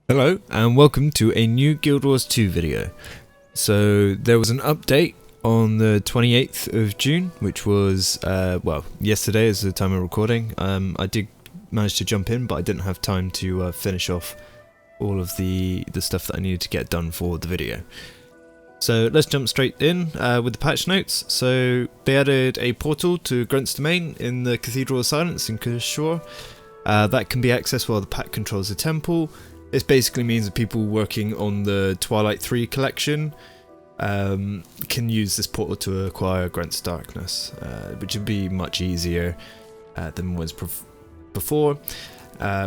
Hello and welcome to a new Guild Wars 2 video. So there was an update on the 28th of June, which was, yesterday is the time of recording. I did manage to jump in, but I didn't have time to finish off all of the stuff that I needed to get done for the video. So let's jump straight in with the patch notes. So they added a portal to Grunt's domain in the Cathedral of Silence in Kashur. That can be accessed while the pack controls the temple. This basically means that people working on the Twilight 3 collection can use this portal to acquire Grunt's Darkness, which would be much easier than was before.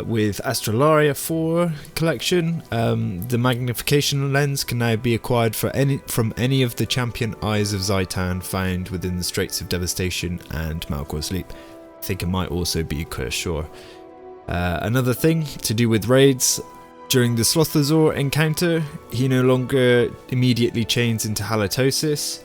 With Astralaria 4 collection, the magnification lens can now be acquired from any of the champion Eyes of Zaitan found within the Straits of Devastation and Malkor's Leap. I think it might also be Kershore. Another thing to do with raids. During the Slothazor encounter, he no longer immediately chains into Halitosis,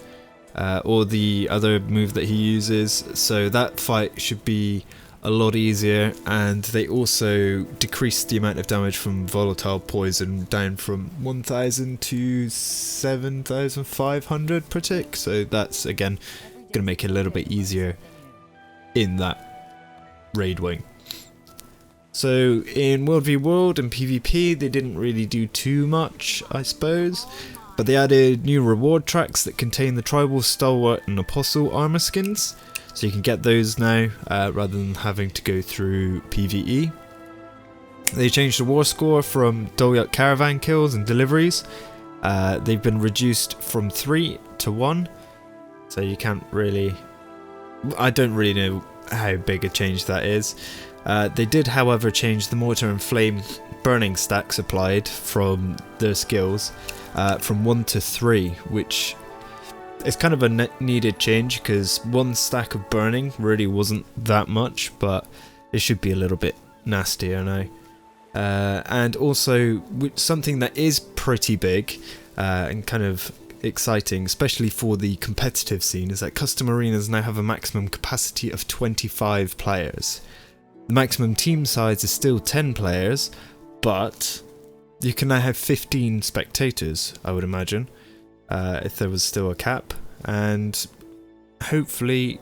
or the other move that he uses, so that fight should be a lot easier, and they also decreased the amount of damage from volatile poison down from 1000 to 7500 per tick, so that's again going to make it a little bit easier in that raid wing. So in World v World and PvP they didn't really do too much, I suppose, but they added new reward tracks that contain the Tribal, Stalwart and Apostle armor skins, so you can get those now rather than having to go through PvE. They changed the war score from Dolyuk caravan kills and deliveries. They've been reduced from 3 to 1, so you can't really... I don't really know how big a change that is. They did, however, change the mortar and flame burning stacks applied from their skills from 1 to 3, which is kind of a needed change because 1 stack of burning really wasn't that much, but it should be a little bit nastier now. And also something that is pretty big and kind of exciting, especially for the competitive scene, is that custom arenas now have a maximum capacity of 25 players. The maximum team size is still 10 players, but you can now have 15 spectators, I would imagine, if there was still a cap, and hopefully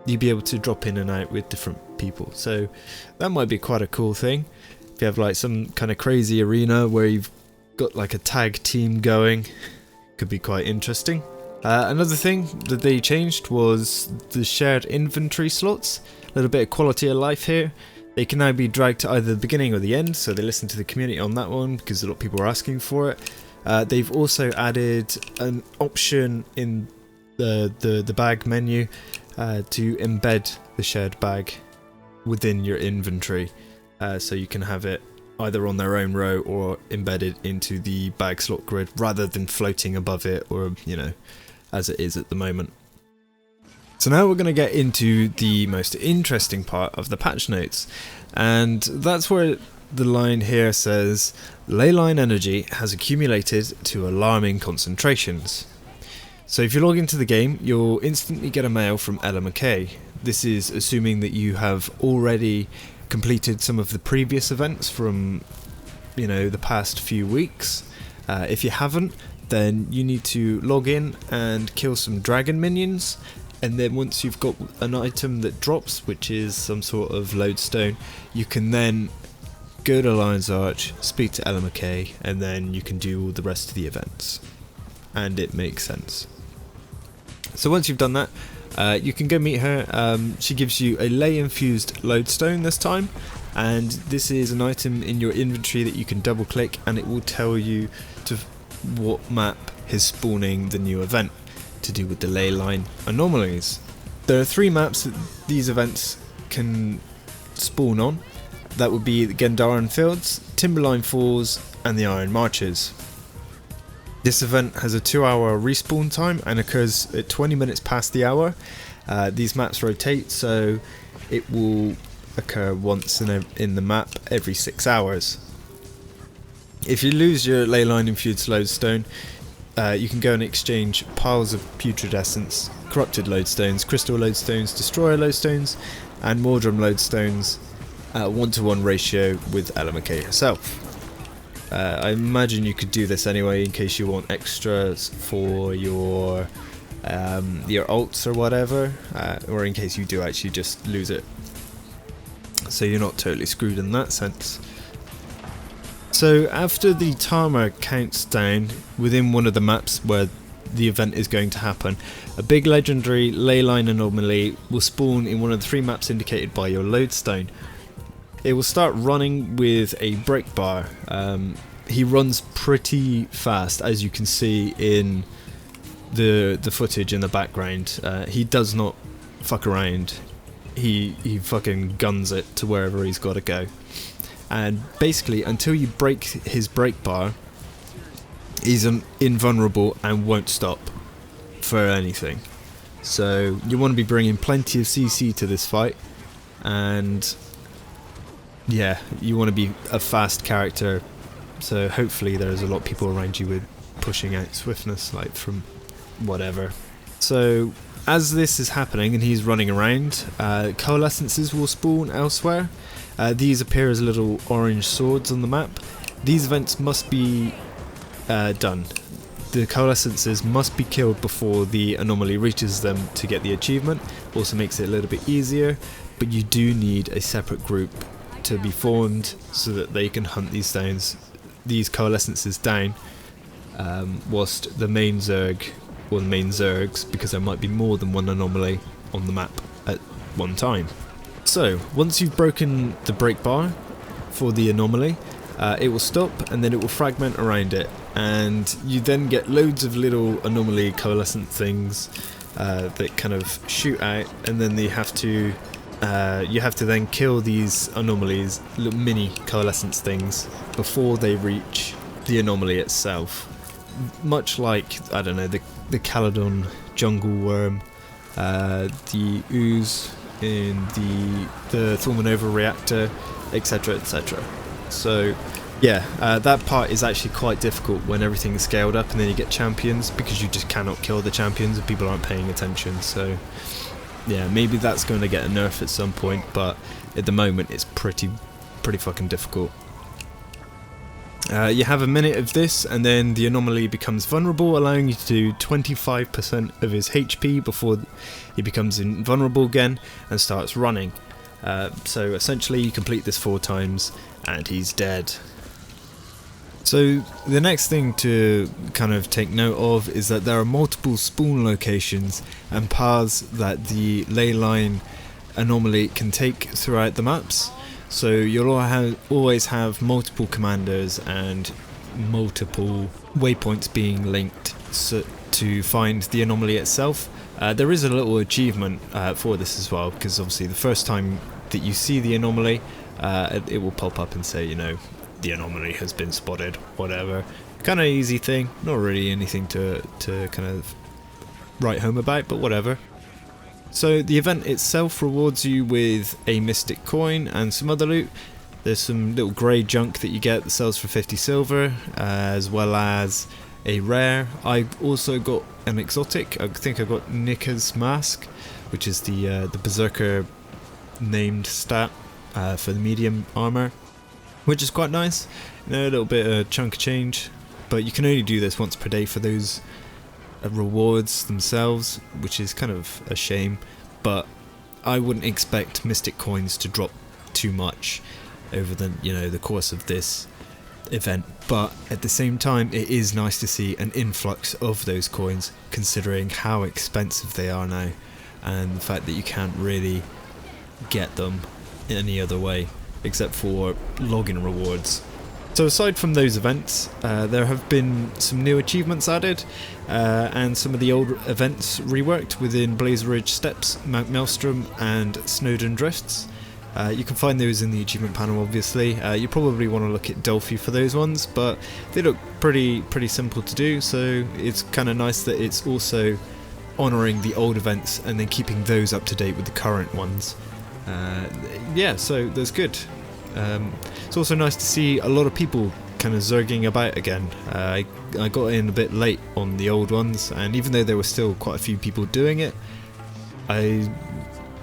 you'll be able to drop in and out with different people, so that might be quite a cool thing. If you have like some kind of crazy arena where you've got like a tag team going, could be quite interesting. Another thing that they changed was the shared inventory slots. A little bit of quality of life here. They can now be dragged to either the beginning or the end, so they listened to the community on that one because a lot of people were asking for it. They've also added an option in the bag menu to embed the shared bag within your inventory, so you can have it either on their own row or embedded into the bag slot grid rather than floating above it, or as it is at the moment. So now we're going to get into the most interesting part of the patch notes, and that's where the line here says leyline energy has accumulated to alarming concentrations. So if you log into the game, you'll instantly get a mail from Ella McKay. This is assuming that you have already completed some of the previous events from the past few weeks. If you haven't, then you need to log in and kill some dragon minions, and then once you've got an item that drops, which is some sort of lodestone, you can then go to Lion's Arch, speak to Ella McKay, and then you can do all the rest of the events, and it makes sense. So once you've done that, you can go meet her. She gives you a ley infused lodestone this time, and this is an item in your inventory that you can double click and it will tell you to what map is spawning the new event to do with the ley line anomalies. There are 3 maps that these events can spawn on. That would be the Gendaran Fields, Timberline Falls and the Iron Marches. This event has a 2-hour respawn time and occurs at 20 minutes past the hour. These maps rotate, so it will occur once in the map every 6 hours. If you lose your leyline infused lodestone, you can go and exchange piles of putrid essence, corrupted lodestones, crystal lodestones, destroyer lodestones, and Mordrum lodestones at 1-to-1 ratio with Ella McKay herself. I imagine you could do this anyway in case you want extras for your ults or whatever, or in case you do actually just lose it. So you're not totally screwed in that sense. So after the timer counts down within one of the maps where the event is going to happen, a big legendary leyline anomaly will spawn in one of the 3 maps indicated by your lodestone. It will start running with a break bar. He runs pretty fast, as you can see in the footage in the background. He does not fuck around. He fucking guns it to wherever he's got to go. And basically, until you break his break bar, he's invulnerable and won't stop for anything. So you want to be bringing plenty of CC to this fight, and yeah, you want to be a fast character. So hopefully there's a lot of people around you with pushing out swiftness, like from whatever. So as this is happening and he's running around, coalescences will spawn elsewhere. These appear as little orange swords on the map. These events must be done. The coalescences must be killed before the anomaly reaches them to get the achievement. Also makes it a little bit easier, but you do need a separate group to be formed so that they can hunt these coalescences down, whilst the main Zerg, or the main Zergs, because there might be more than one anomaly on the map at one time. So once you've broken the break bar for the anomaly, it will stop and then it will fragment around it, and you then get loads of little anomaly coalescent things that kind of shoot out, and then you have to then kill these anomalies, little mini coalescence things, before they reach the anomaly itself. Much like, I don't know, the Caledon jungle worm, the ooze in the Thormanova reactor, etc, etc. So yeah, that part is actually quite difficult when everything is scaled up and then you get champions, because you just cannot kill the champions and people aren't paying attention. So yeah, maybe that's going to get a nerf at some point, but at the moment it's pretty fucking difficult. You have a minute of this and then the anomaly becomes vulnerable, allowing you to do 25% of his HP before he becomes invulnerable again and starts running. So essentially you complete this 4 times and he's dead. So the next thing to kind of take note of is that there are multiple spawn locations and paths that the leyline anomaly can take throughout the maps. So you'll always have multiple commanders and multiple waypoints being linked to find the anomaly itself. There is a little achievement for this as well, because obviously the first time that you see the anomaly, it will pop up and say, you know, the anomaly has been spotted, whatever. Kind of easy thing, not really anything to kind of write home about, but whatever. So the event itself rewards you with a mystic coin and some other loot. There's some little grey junk that you get that sells for 50 silver, as well as a rare. I also got an exotic. I think I got Nika's mask, which is the berserker named stat for the medium armor, which is quite nice. You know, a little bit of chunk of change, but you can only do this once per day for those rewards themselves, which is kind of a shame. But I wouldn't expect mystic coins to drop too much over the course of this event, but at the same time it is nice to see an influx of those coins, considering how expensive they are now and the fact that you can't really get them any other way except for login rewards. So aside from those events, there have been some new achievements added, and some of the old events reworked within Blaze Ridge Steps, Mount Maelstrom and Snowdon Drifts. You can find those in the achievement panel, obviously. You probably want to look at Delphi for those ones, but they look pretty simple to do, so it's kind of nice that it's also honouring the old events and then keeping those up to date with the current ones. Yeah, so that's good. It's also nice to see a lot of people kind of zerging about again. I got in a bit late on the old ones, and even though there were still quite a few people doing it, I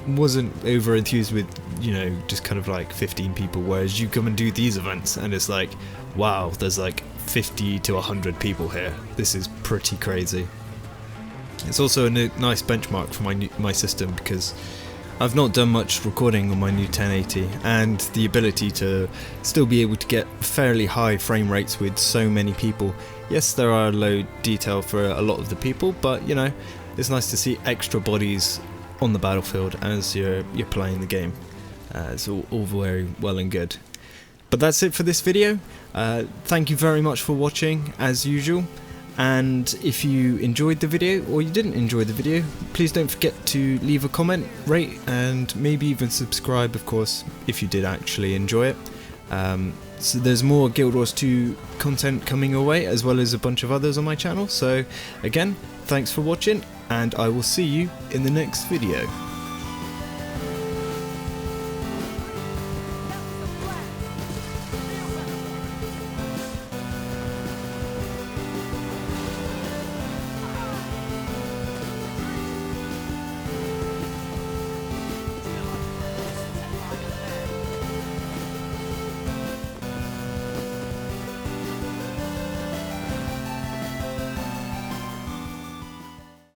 wasn't over enthused with, you know, just kind of like 15 people, whereas you come and do these events and it's like, wow, there's like 50 to 100 people here. This is pretty crazy. It's also a nice benchmark for my system, because I've not done much recording on my new 1080, and the ability to still be able to get fairly high frame rates with so many people. Yes, there are low detail for a lot of the people, but you know, it's nice to see extra bodies on the battlefield as you're playing the game. It's all very well and good. But that's it for this video. Thank you very much for watching, as usual. And if you enjoyed the video, or you didn't enjoy the video, please don't forget to leave a comment, rate, and maybe even subscribe, of course, if you did actually enjoy it. So there's more Guild Wars 2 content coming your way, as well as a bunch of others on my channel. So again, thanks for watching, and I will see you in the next video.